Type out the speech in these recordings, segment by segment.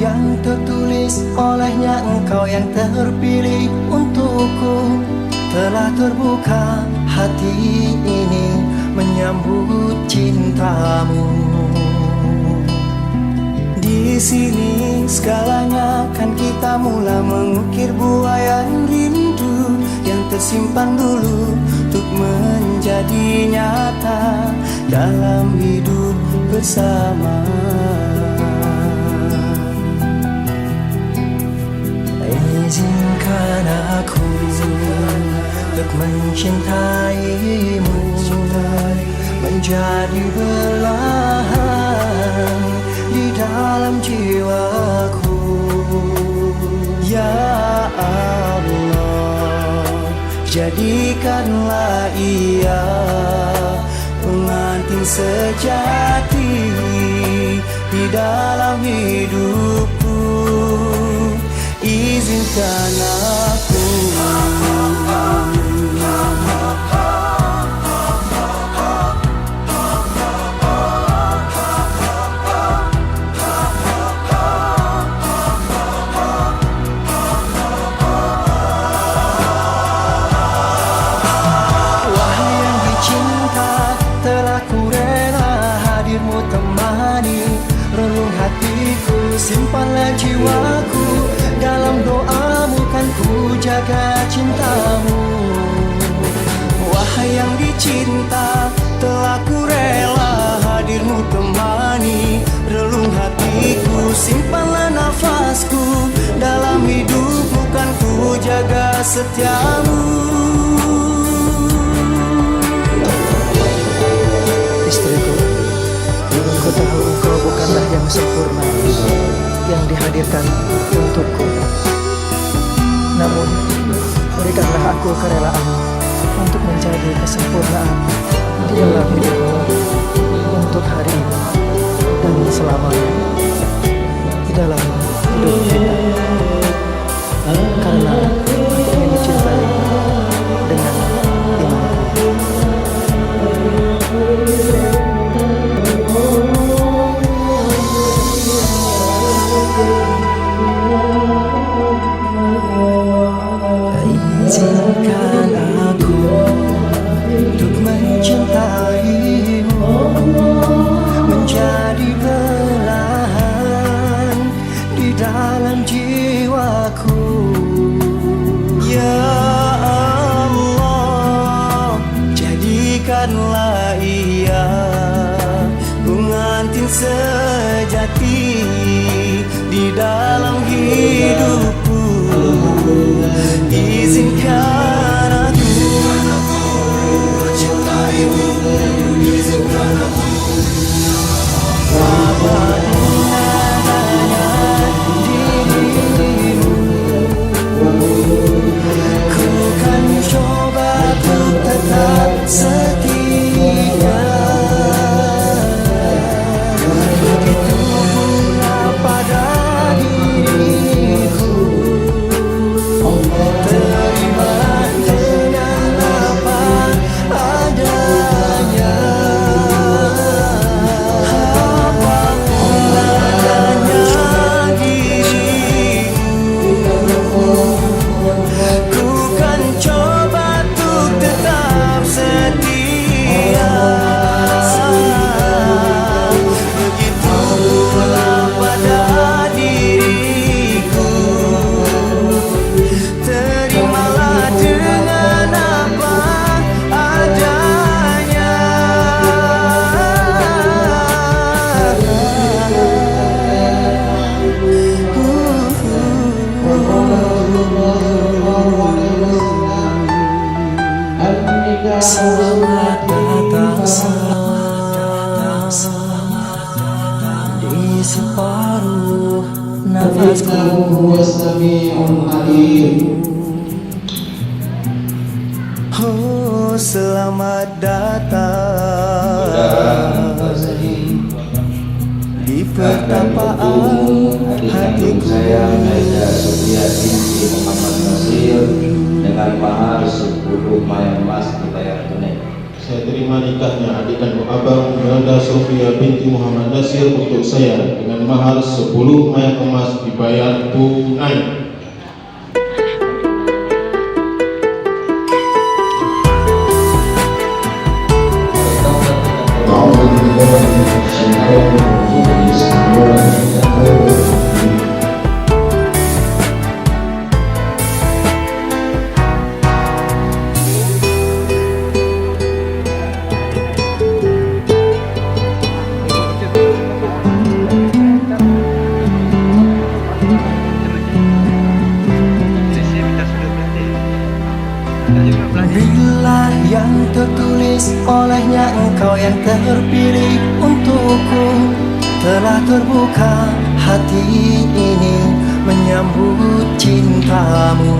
yang tertulis olehnya engkau yang terpilih untukku. Telah terbuka hati ini menyambut cintamu. Di sini segalanya kan kita mula mengukir buayan rindu yang tersimpan dulu untuk menjadi nyata dalam hidup bersama. Izinkan aku untuk mencintaimu, menjadi belahan di dalam jiwaku. Ya Allah, jadikanlah ia pengantin sejati di dalam hidupku. Izinkan aku simpanlah jiwaku dalam doamu, kan ku jaga cintamu. Wahai yang dicinta, telah ku rela hadirmu temani relung hatiku. Simpanlah nafasku dalam hidupmu, kan ku jaga setiamu. Istriku, ku tahu engkau bukanlah yang sempurna yang dihadirkan untukku. Namun, berikanlah aku kerelaan untuk menjadi kesempurnaan di dalam hidupmu untuk hari ini dan selamanya di dalam hidup kita. Karena aku ingin dicintai dengan imanku. Izinkan aku untuk mencintaimu, menjadi belahan di dalam jiwaku. Ya Allah, jadikanlah ia pengantin sejati di dalam hidupku. Izinkan aku mencintaimu, izinkan aku padanya dirimu. Ku kan coba untuk tetap setia. Begitu pula pada diriku. Terima dengan apa adanya. Apapun adanya dirimu, ku kan coba untuk tetap setia. Begitu pula pada diriku. Terimalah dengan apa adanya. Selamat datang, selamat datang di separuh nafasku. Oh, selamat datang di pertapaan hatiku. Saya Maida Supriya binti Muhammad Nasir dengan mahar 10 mayan emas dibayar tunai. Saya terima nikahnya adik kandung abang Maida Supriya binti Muhammad Nasir untuk saya dengan mahal 10 mayang emas dibayar tunai. Bila yang tertulis olehnya engkau yang terpilih untukku, telah terbuka hati ini menyambut cintamu.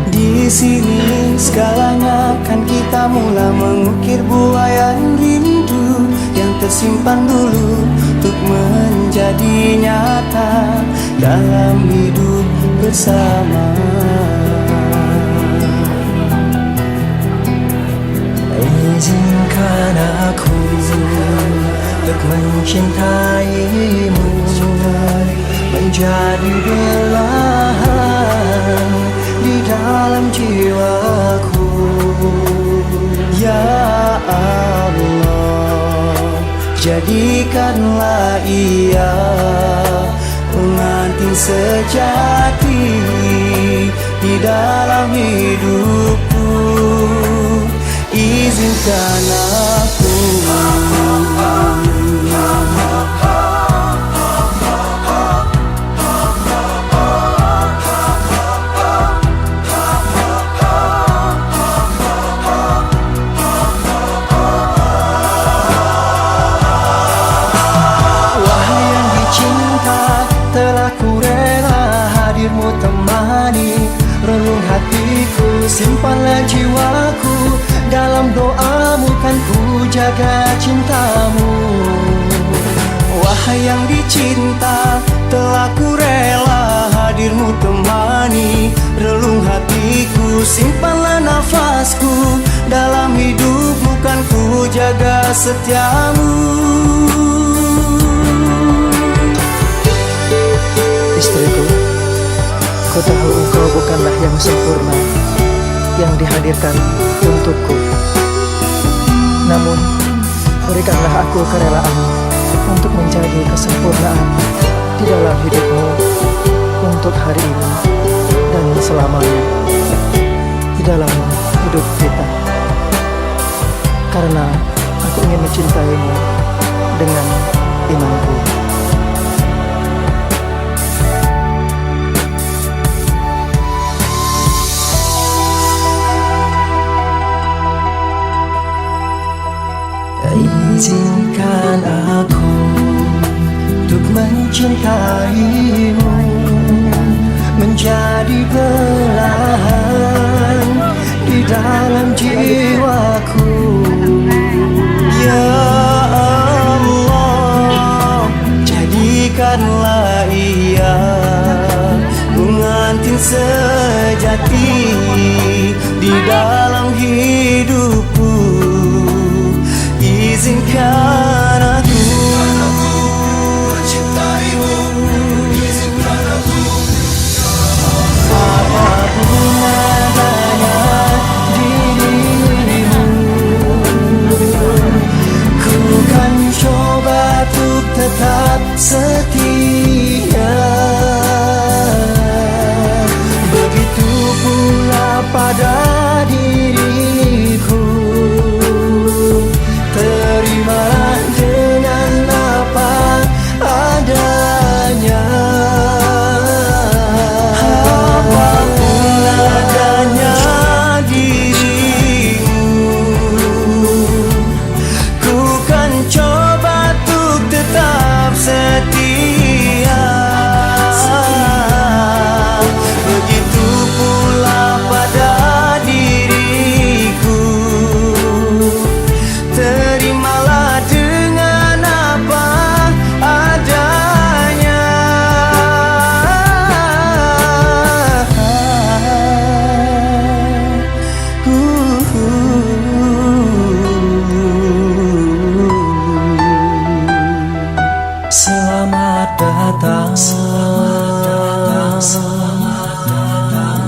Di sini segalanya akan kita mula mengukir buayan rindu yang tersimpan dulu untuk menjadi nyata dalam hidup bersama. Izinkan aku untuk mencintaimu, menjadi belahan di dalam jiwaku. Ya Allah, jadikanlah ia pengantin sejati di dalam hidupku. Izinkan aku wahai yang dicinta, telah ku rela hadirmu temani relung hatiku, simpanlah jiwaku. Dalam doamu kan ku jaga cintamu. Wahai yang dicinta, telah ku rela hadirmu temani relung hatiku, simpanlah nafasku. Dalam hidupmu kan ku jaga setiamu. Istriku, ku tahu engkau bukanlah yang sempurna yang dihadirkan untukku. Namun, berikanlah aku kerelaan untuk menjadi kesempurnaan di dalam hidupmu untuk hari ini dan selamanya di dalam hidup kita. Karena aku ingin mencintaimu dengan imanku. Izinkan aku untuk mencintaimu, menjadi belahan di dalam jiwaku. Ya Allah, jadikanlah ia pengantin sejati di dalam hidupku. Izinkan aku mencintaimu, izinkan aku apapun adanya dirimu. Ku kan coba untuk tetap setia. Begitu pula pada diriku. Terimalah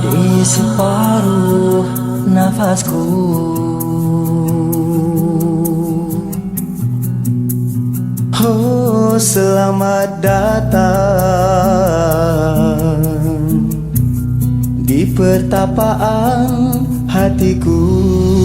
di separuh nafasku. Oh, selamat datang di pertapaan hatiku.